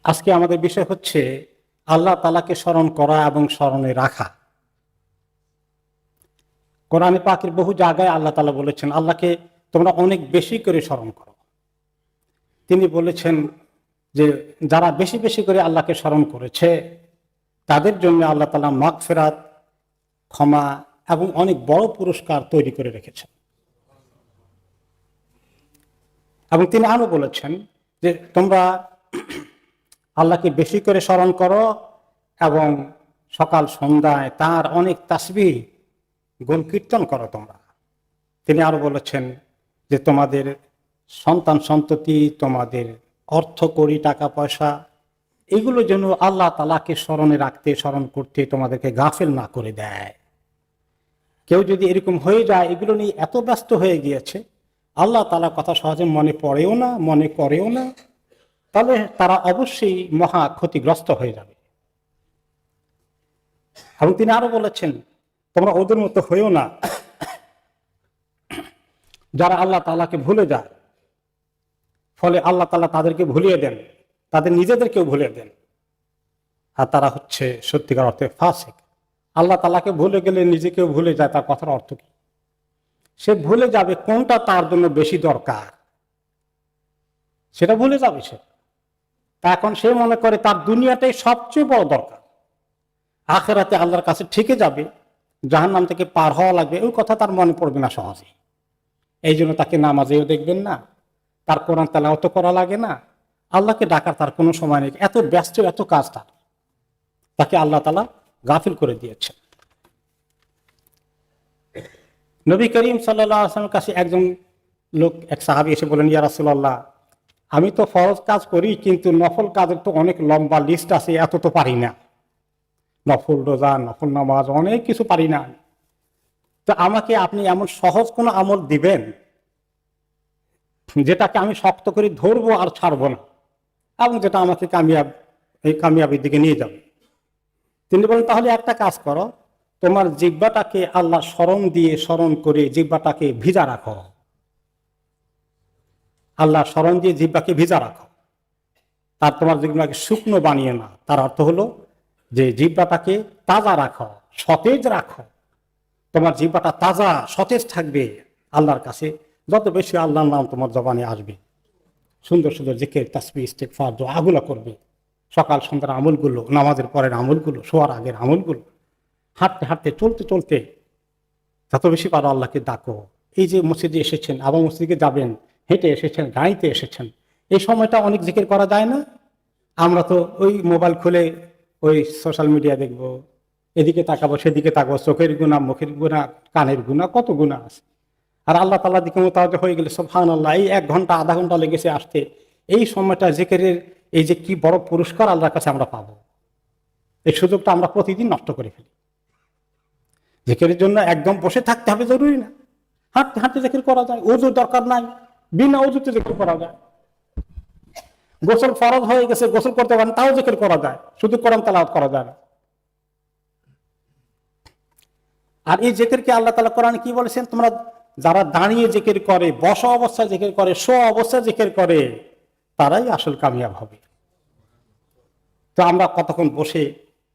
আজকে আমাদের বিষয় হচ্ছে আল্লাহ তাআলাকে স্মরণ করা এবং স্মরণে রাখা। কোরআনে পাকের বহু জায়গায় আল্লাহ তাআলা বলেছেন আল্লাহকে তোমরা অনেক বেশি করে স্মরণ করো। তিনি বলেছেন যে যারা বেশি বেশি করে আল্লাহকে স্মরণ করেছে তাদের জন্য আল্লাহ তাআলা মাগফিরাত, ক্ষমা এবং অনেক বড় পুরস্কার তৈরি করে রেখেছেন। এবং তিনি আরো বলেছেন যে তোমরা আল্লাহকে বেশি করে স্মরণ করো এবং সকাল সন্ধ্যায় তার অনেক তাসবিহ গুণ কীর্তন করো তোমরা। তিনি আরো বলেছেন যে তোমাদের সন্তান সন্ততি, তোমাদের অর্থ কড়ি, টাকা পয়সা, এগুলো যেন আল্লাহ তাআলাকে স্মরণে রাখতে, স্মরণ করতে তোমাদেরকে গাফেল না করে দেয়। কেউ যদি এরকম হয়ে যায়, এগুলো নিয়ে এত ব্যস্ত হয়ে গিয়েছে, আল্লাহ তাআলার কথা সহজে মনে পড়েও না, মনে করেও না, তাহলে তারা অবশ্যই মহা ক্ষতিগ্রস্ত হয়ে যাবে। এবং তিনি আরো বলেছেন তোমরা ওদের মতো হয়েও না যারা আল্লাহ তাআলাকে ভুলে যায়, ফলে আল্লাহ তাআলা তাদেরকে ভুলিয়ে দেন, তাদের নিজেদেরকেও ভুলিয়ে দেন, আর তারা হচ্ছে সত্যিকার অর্থে ফাসিক। আল্লাহ তাআলাকে ভুলে গেলে নিজেকেও ভুলে যায়, তার কথার অর্থ কি? সে ভুলে যাবে কোনটা তার জন্য বেশি দরকার, সেটা ভুলে যাবে সে। তা এখন সে মনে করে তার দুনিয়াটাই সবচেয়ে বড় দরকার, আখিরাতে আল্লাহর কাছে ঠিকই যাবে, জাহান্নাম থেকে পার হওয়া লাগবে, ওই কথা তার মনে পড়বে না সহজে। এই জন্য তাকে নামাজেও দেখবেন না, তার কোরআন তেলাওয়াত করা লাগে না, আল্লাহকে ডাকার তার কোনো সময় নেই, এত ব্যস্ত, এত কাজ তাকে আল্লাহ তাআলা গাফিল করে দিয়েছে। নবী করিম সাল্লাল্লাহু আলাইহি ওয়াসাল্লামের কাছে একজন লোক, এক সাহাবী এসে বলেন, ইয়া রাসূলুল্লাহ, আমি তো ফরজ কাজ করি, কিন্তু নফল কাজের তো অনেক লম্বা লিস্ট আছে, এত তো পারি না। নফল রোজা, নফল নামাজ, অনেক কিছু পারি না। তো আমাকে আপনি এমন সহজ কোনো আমল দিবেন যেটাকে আমি শক্ত করে ধরবো আর ছাড়বো না, এবং যেটা আমাকে কামিয়াবির দিকে নিয়ে যাবে। তিনি বলেন, তাহলে একটা কাজ করো, তোমার জিহ্বাটাকে আল্লাহ স্মরণ দিয়ে স্মরণ করে জিহ্বাটাকে ভিজা রাখো। আল্লাহ স্মরণ দিয়ে জিহ্বাকে ভিজা রাখো, তার তোমার জিহ্বাকে শুকনো বানিয়ে না। তার অর্থ হলো যে জিহ্বাটাকে তাজা রাখো, সতেজ রাখো। তোমার জিহ্বাটা তাজা সতেজ থাকবে আল্লাহর কাছে, যত বেশি আল্লাহর নাম তোমার জবানে আসবে, সুন্দর সুন্দর জিকির, তাসবিহ, ইস্তিগফার, দোয়াগুলো করবে, সকাল সন্ধ্যার আমলগুলো, নামাজের পরের আমলগুলো, শোয়ার আগের আমলগুলো, হাঁটতে হাঁটতে, চলতে চলতে যত বেশি পারো আল্লাহকে ডাকো। এই যে মসজিদে এসেছেন, আবার মসজিদে যাবেন, হেঁটে এসেছেন, গাড়িতে এসেছেন, এই সময়টা অনেক জিকির করা যায় না? আমরা তো ওই মোবাইল খুলে ওই সোশ্যাল মিডিয়া দেখবো, এদিকে তাকাবো, সেদিকে তাকাবো, চোখের গুণা, মুখের গুণা, কানের গুণা, কত গুণা আছে। আর আল্লাহ তাআলার দিকে মোতাওয়াজ্জহ হয়ে গেলে সুবহানাল্লাহ, এই 1 ঘন্টা আধা ঘন্টা লেগেছে আসতে, এই সময়টা জিকিরের এই যে কি বড় পুরস্কার আল্লাহর কাছে আমরা পাবো, এই সুযোগটা আমরা প্রতিদিন নষ্ট করে ফেলি। জিকিরের জন্য একদম বসে থাকতে হবে জরুরি না, হাঁটতে হাঁটতে জিকির করা যায়, ওযুর দরকার নাই, বিনা ওযুতে জিকির করা যায়। গোসল ফরজ হয়ে গেছে, গোসল করতে পারেন, তাও জিকির করা যায়, শুধু কোরআন তেলাওয়াত করা যায় না। আর এই জিকিরকে আল্লাহ তাআলা কোরআনে কি বলেছেন, তোমরা যারা দাঁড়িয়ে জিকির করে, বসা অবস্থায় জিকির করে, শোয়া অবস্থায় জিকির করে, তারাই আসল কামিয়াব হবে। তো আমরা কতক্ষণ বসে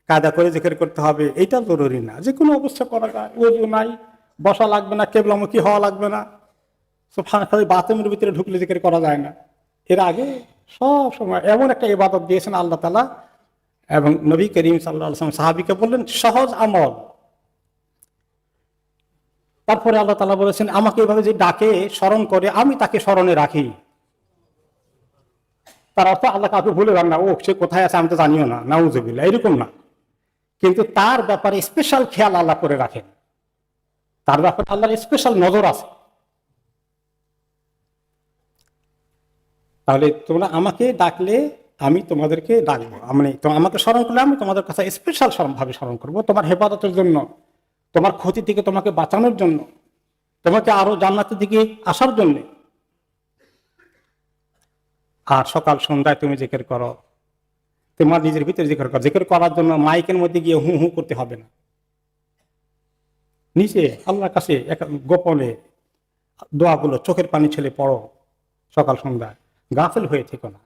কায়দা করে জিকির করতে হবে এটা জরুরি না, যে কোনো অবস্থা করা যায়, ওযু নাই, বসা লাগবে না, কিবলামুখী হওয়া লাগবে না, সুবহানাল্লাহ, বাথরুমের ভিতরে ঢুকলে জিকির করা যায় না। এর আগে সব সময় এমন একটা ইবাদত দিয়েছেন আল্লাহ তাআলা, এবং নবী করিম সাল্লাল্লাহু আলাইহি ওয়াসাল্লাম সাহাবীকে বললেন সহজ আমল। তারপরে আল্লাহ তাআলা বলেছেন আমাকে এভাবে যে ডাকে, স্মরণ করে, আমি তাকে স্মরণে রাখি। তার অর্থ আল্লাহ কাউকে ভুলে যান না, ও সে কোথায় আছে আমি তো জানিও না, নাউযুবিল্লাহ, এরকম না। কিন্তু তার ব্যাপারে স্পেশাল খেয়াল আল্লাহ করে রাখেন, তার ব্যাপারে আল্লাহর স্পেশাল নজর আছে। তাহলে তোমরা আমাকে ডাকলে আমি তোমাদেরকে ডাকবো, মানে আমাকে স্মরণ করলে আমি তোমাদের কথা স্পেশাল ভাবে স্মরণ করবো, তোমার হেফাজতের জন্য, তোমার ক্ষতি থেকে তোমাকে বাঁচানোর জন্য, তোমাকে আরো জান্নাতের দিকে আসার জন্য। আর সকাল সন্ধ্যায় তুমি জিকির করো, তোমার নিজের ভিতরে জিকির করো। জিকির করার জন্য মাইকের মধ্যে গিয়ে হু হু করতে হবে না, নিচে আল্লাহর কাছে গোপনে দোয়াগুলো চোখের পানি ছেলে পড়ো সকাল সন্ধ্যায়, গাফেল হয়ে থেকো না।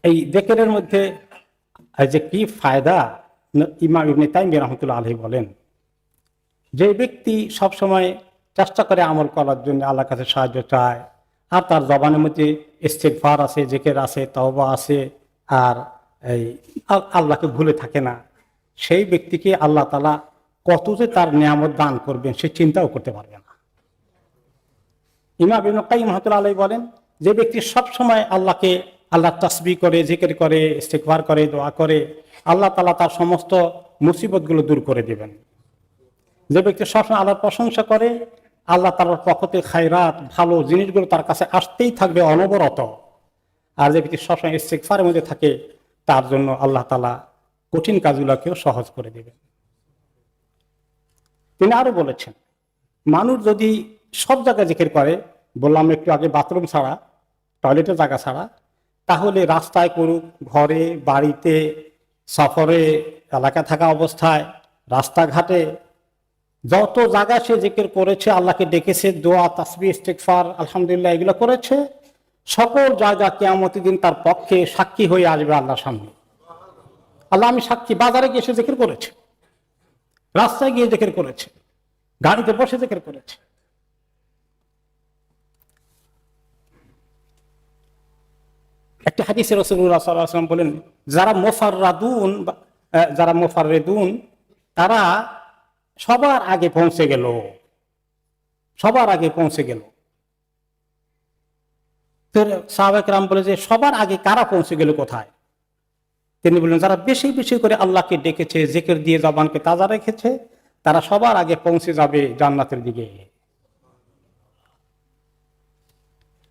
এই জিকিরের মধ্যে যে কি ফায়দা, ইমাম ইবনে তাইমিয়া রাহমাতুল্লাহ আলাইহি বলেন, যে ব্যক্তি সবসময় চেষ্টা করে আমল করার জন্য, আল্লাহর কাছে সাহায্য চায়, আর তার জবানের মধ্যে ইস্তিগফার আছে, জিকির আছে, তওবা আছে, আর এই আল্লাহকে ভুলে থাকে না, সেই ব্যক্তিকে আল্লাহ তাআলা কত যে তার নিয়ামত দান করবেন সে চিন্তাও করতে পারবে না। ইমাম ইবনে কাইয়িম রাহমাতুল্লাহ আলাইহি বলেন, যে ব্যক্তি সবসময় আল্লাহ তাসবিহ করে, জিকির করে, ইস্তিগফার করে, দোয়া করে, আল্লাহ তাআলা তার সমস্ত মুসিবতগুলো দূর করে দিবেন। যে ব্যক্তি সবসময় আল্লাহর প্রশংসা করে, আল্লাহ তাআলার পক্ষ থেকে খায়রাত, ভালো জিনিসগুলো তার কাছে আসতেই থাকবে অনবরত। আর যে ব্যক্তি সবসময় ইস্তিগফারের মধ্যে থাকে, তার জন্য আল্লাহ তাআলা কঠিন কাজগুলোকেও সহজ করে দিবেন। তিনি আরো বলেছেন, মানুষ যদি সব জায়গায় জিকির করে, বললাম একটু আগে বাথরুম ছাড়া, টয়লেটের জায়গা ছাড়া, তাহলে রাস্তায় করুক, ঘরে, বাড়িতে, সফরে, এলাকা থাকা অবস্থায়, রাস্তাঘাটে, যত জায়গায় সে জিকির করেছে, আল্লাহকে ডেকেছে, দোয়া, তাসবিহ, ইস্তিগফার, আলহামদুলিল্লাহ এগুলো করেছে, সকল জায়গা কিয়ামতের দিন তার পক্ষে সাক্ষী হয়ে আসবে আল্লাহর সামনে। আল্লাহ আমি সাক্ষী। বাজারে গিয়ে সে জিকির করেছে, রাস্তায় গিয়ে জিকির করেছে, গাড়িতে বসে জিকির করেছে। একটা হাদিসে রাসূলুল্লাহ সাল্লাল্লাহু আলাইহি ওয়াসাল্লাম বলেন, যারা মুফাররিদুন তারা সবার আগে পৌঁছে গেল, সবার আগে পৌঁছে গেল। সাহাবায়ে কেরাম বলে যে সবার আগে কারা পৌঁছে গেল কোথায়? তিনি বললেন, যারা বেশি বেশি করে আল্লাহকে ডেকেছে, জিকির দিয়ে জবানকে তাজা রেখেছে, তারা সবার আগে পৌঁছে যাবে জান্নাতের দিকে।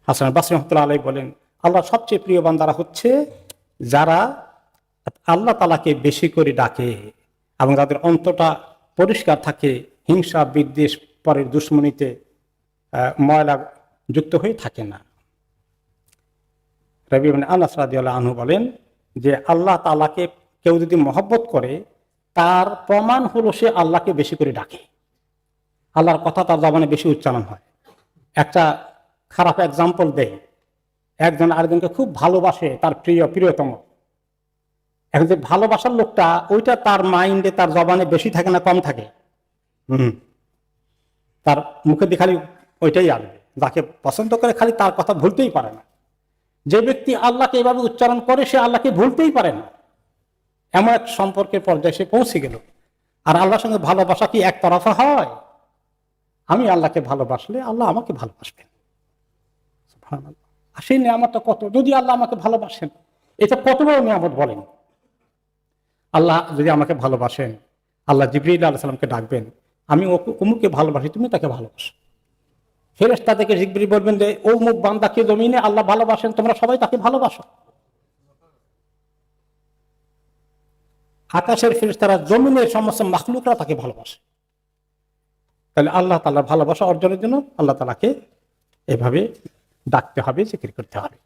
হাসান বসরি রাহমাতুল্লাহ আলাইহি বলেন, আল্লাহ সবচেয়ে প্রিয় বান্দারা হচ্ছে যারা আল্লাহ তাআলাকে বেশি করে ডাকে এবং তাদের অন্তরটা পরিষ্কার থাকে, হিংসা, বিদ্বেষ, পরের দুশ্মনীতে ময়লা যুক্ত হয়ে থাকে না। রাবী ইবনে আনাস রাদিয়াল্লাহু আনহু বলেন যে আল্লাহ তাআলাকে কেউ যদি মহব্বত করে, তার প্রমাণ হলো সে আল্লাহকে বেশি করে ডাকে, আল্লাহর কথা তার জবানে বেশি উচ্চারণ হয়। একটা খারাপ এক্সাম্পল দেয়, একজন আরেকজনকে খুব ভালোবাসে, তার প্রিয়তম। এখন যে ভালোবাসার লোকটা, ওইটা তার মাইন্ডে, তার জবানে বেশি থাকে না কম থাকে? তার মুখে দিয়ে খালি ওইটাই আসবে। যাকে পছন্দ করে খালি তার কথা ভুলতেই পারে না। যে ব্যক্তি আল্লাহকে এভাবে উচ্চারণ করে, সে আল্লাহকে ভুলতেই পারে না। এমন এক সম্পর্কের পর্যায়ে সে পৌঁছে গেল। আর আল্লাহর সঙ্গে ভালোবাসা কি একতরফা হয়? আমি আল্লাহকে ভালোবাসলে আল্লাহ আমাকে ভালোবাসবেন। সুবহানাল্লাহ। আর সেই নিয়ামতটা কত, যদি আল্লাহ আমাকে ভালোবাসেন, এটা কত বড় নিয়ামত বলেন। আল্লাহ যদি আমাকে ভালোবাসেন, আল্লাহ জিবরীল আলাইহিস সালামকে ডাকবেন, আমি অমুককে ভালোবাসি, তুমি তাকে ভালোবাসো। ফেরেশতা থেকে জিবরীল বলবেন যে ও অমুক বান্দাকে জমিনে আল্লাহ ভালোবাসেন, তোমরা সবাই তাকে ভালোবাসো। আকাশের ফেরেশতারা, জমিনের সমস্ত মাখলুকরা তাকে ভালোবাসে। তাহলে আল্লাহ তাআলার ভালোবাসা অর্জনের জন্য আল্লাহ তাআলাকে এভাবে ডাকতে হবে, জিকির করতে হবে।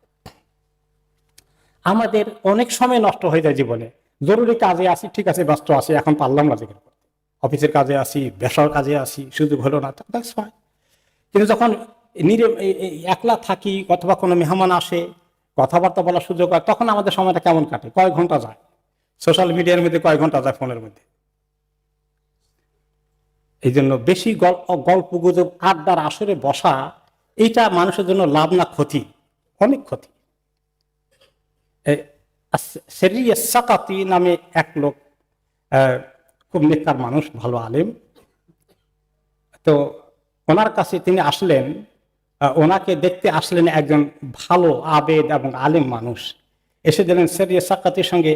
আমাদের অনেক সময় নষ্ট হয়ে যায় জীবনে। জরুরি কাজে আসি, ঠিক আছে, ব্যস্ত আসি, এখন পারলাম না জিকির করতে। অফিসের কাজে আসি, ব্যবসার কাজে আসি, সুযোগ হলো না, দ্যাটস ফাইন। কিন্তু যখন একলা থাকি অথবা কোনো মেহমান আসে, কথাবার্তা বলার সুযোগ হয়, তখন আমাদের সময়টা কেমন কাটে? কয়েক ঘন্টা যায় সোশ্যাল মিডিয়ার মধ্যে, কয়েক ঘন্টা যায় ফোনের মধ্যে। এই জন্য বেশি গল্প গুজব, আড্ডার আসরে বসা, এইটা মানুষের জন্য লাভ না ক্ষতি? অনেক ক্ষতি। সেরিয়া সাকাতি নামে এক লোক, খুব নেককার মানুষ, ভালো আলেম। তো ওনার কাছে তিনি আসলেন, ওনাকে দেখতে আসলেন একজন ভালো আবেদ এবং আলেম মানুষ। এসে দিলেন সেরিয়া সাকাতির সঙ্গে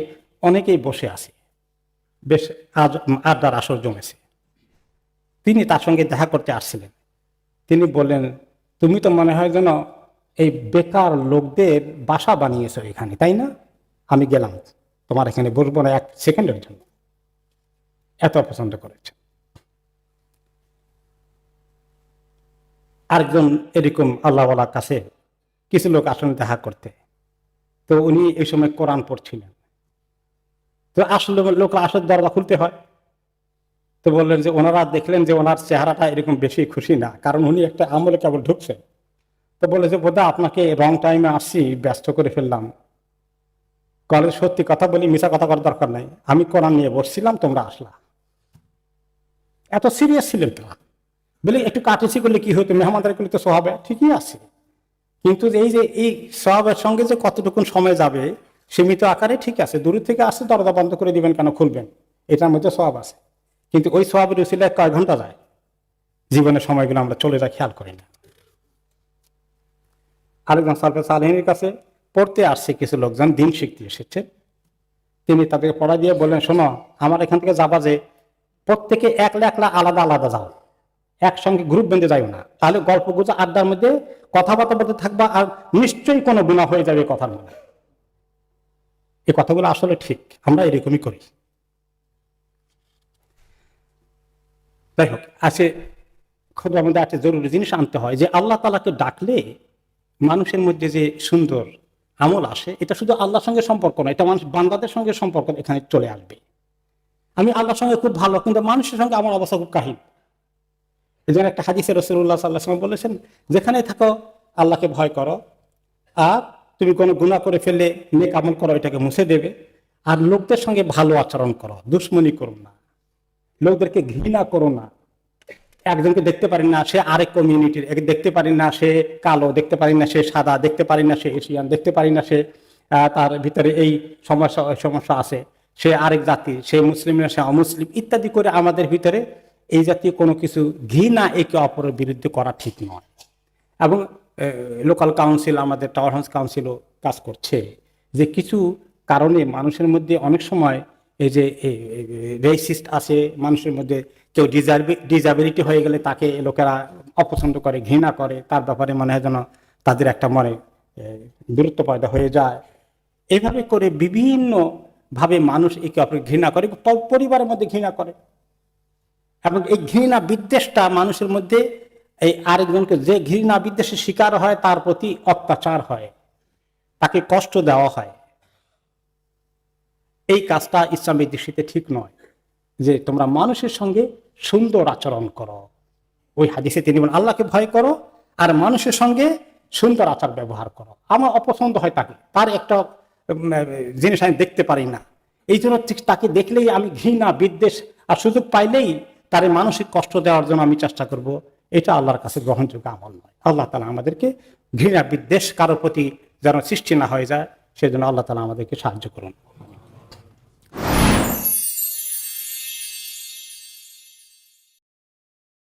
অনেকেই বসে আছে, বেশ আড্ডার আসর জমেছে। তিনি তার সঙ্গে দেখা করতে আসছিলেন। তিনি বললেন, তুমি তো মনে হয় যেন এই বেকার লোকদের বাসা বানিয়েছো এখানে, তাই না? আমি গেলাম, তোমার এখানে বসবো না এক সেকেন্ডের জন্য। এত পছন্দ করেছে। আরেকজন এরকম আল্লাহওয়ালার কাছে কিছু লোক আসলে দেখা করতে, তো উনি এই সময় কোরআন পড়ছিলেন। তো আসলে লোক আসলে দরজা খুলতে হয়। তো বললেন যে ওনারা দেখলেন যে ওনার চেহারাটা এরকম বেশি খুশি না, কারণ উনি একটা আমলে কেবল ঢুকছেন। তো বলে যে বোধহয় আপনাকে রং টাইমে আসছি, ব্যস্ত করে ফেললাম। কলেজ সত্যি কথা বলি, মিছা কথা করার দরকার নাই, আমি কোরআন নিয়ে বসছিলাম, তোমরা আসলা। এত সিরিয়াস ছিলেন তারা। বলে একটু কাটিছি করলে কি হতো, মেহমানদারি করলে তো সোহাবে ঠিকই আছে, কিন্তু এই যে এই সোহাবের সঙ্গে যে কতটুকুন সময় যাবে সীমিত আকারে ঠিক আছে, দূর থেকে আসছে দরজা বন্ধ করে দিবেন কেন, খুলবেন, এটার মধ্যে সোহাব আছে। কিন্তু ওই সোহাবের উসিলায় কয় ঘন্টা যায়, জীবনের সময়গুলো আমরা চলে যাই, খেয়াল করি না। আরেকজন সালফে সালেহিনের কাছে পড়তে আসছে কিছু লোকজন, দিন শিখতে এসেছে। তিনি তাদেরকে পড়া দিয়ে বললেন, শোনো, আমার এখান থেকে যাবা যে প্রত্যেকে একলা একলা আলাদা আলাদা যাও, একসঙ্গে গ্রুপ বেঁধে যাও না, তাহলে গল্প গুজব আড্ডার মধ্যে কথাবার্তা বলতে থাকবা, আর নিশ্চয়ই কোনো গুনাহ হয়ে যাবে কথার মধ্যে। এই কথাগুলো আসলে ঠিক, আমরা এরকমই করি। যাই হোক, আছে খোদার মধ্যে একটা জরুরি জিনিস আনতে হয়, যে আল্লাহ তাআলাকে ডাকলে মানুষের মধ্যে যে সুন্দর আমল আসে, এটা শুধু আল্লাহর সঙ্গে সম্পর্ক নয়, এটা মানুষ বান্দাদের সঙ্গে সম্পর্ক এখানে চলে আসবে। আমি আল্লাহর সঙ্গে খুব ভালো, কিন্তু মানুষের সঙ্গে আমার অবস্থা খুব কাহিল। এই জন্য একটা হাদিসে রাসূলুল্লাহ সাল্লাল্লাহু আলাইহি ওয়াসাল্লাম বলেছেন, যেখানে থাকো আল্লাহকে ভয় করো, আর তুমি কোনো গুনাহ করে ফেললে নেক আমল করো, এটাকে মুছে দেবে। আর লোকদের সঙ্গে ভালো আচরণ করো, দুশ্মনী করো না, লোকদেরকে ঘৃণা করো না। একজনকে দেখতে পারি না সে আরেক কমিউনিটির, দেখতে পারি না সে কালো, দেখতে পারি না সে সাদা, দেখতে পারি না সে এশিয়ান, দেখতে পারি না সে তার ভিতরে এই সমস্যা সমস্যা আছে, সে আরেক জাতি, সে মুসলিম না সে অমুসলিম, ইত্যাদি করে আমাদের ভিতরে এই জাতীয় কোনো কিছু ঘৃণা একে অপরের বিরুদ্ধে করা ঠিক নয়। এবং লোকাল কাউন্সিল, আমাদের টাওয়ার হাউস কাউন্সিলও কাজ করছে, যে কিছু কারণে মানুষের মধ্যে অনেক সময় এই যে রেসিস্ট আছে মানুষের মধ্যে, কেউ ডিজাবিলিটি হয়ে গেলে তাকে লোকেরা অপছন্দ করে, ঘৃণা করে, তার ব্যাপারে মনে হয় যেন তাদের একটা মনে দূরত্ব পয়দা হয়ে যায়। এইভাবে করে বিভিন্ন ভাবে মানুষ একে অপরকে ঘৃণা করে, পরিবারের মধ্যে ঘৃণা করে। এবং এই ঘৃণা বিদ্বেষটা মানুষের মধ্যে, এই আরেকজনকে যে ঘৃণা বিদ্বেষের শিকার হয় তার প্রতি অত্যাচার হয়, তাকে কষ্ট দেওয়া হয়। এই কাজটা ইসলামের দৃষ্টিতে ঠিক নয়, যে তোমরা মানুষের সঙ্গে সুন্দর আচরণ করো। ওই হাদিসে তিনি বলেন, আল্লাহকে ভয় করো আর মানুষের সঙ্গে সুন্দর আচার ব্যবহার করো। আমার অপছন্দ হয় তাকে, তার একটা জিনিস আমি দেখতে পারি না, এই জন্য তাকে দেখলেই আমি ঘৃণা বিদ্বেষ, আর সুযোগ পাইলেই তার মানসিক কষ্ট দেওয়ার জন্য আমি চেষ্টা করব। এটা আল্লাহর কাছে গ্রহণযোগ্য আমল নয়। আল্লাহ তাআলা আমাদেরকে ঘৃণা বিদ্বেষ কারোর প্রতি যেন সৃষ্টি না হয়ে যায়, সেজন্য আল্লাহ তাআলা আমাদেরকে সাহায্য করুন।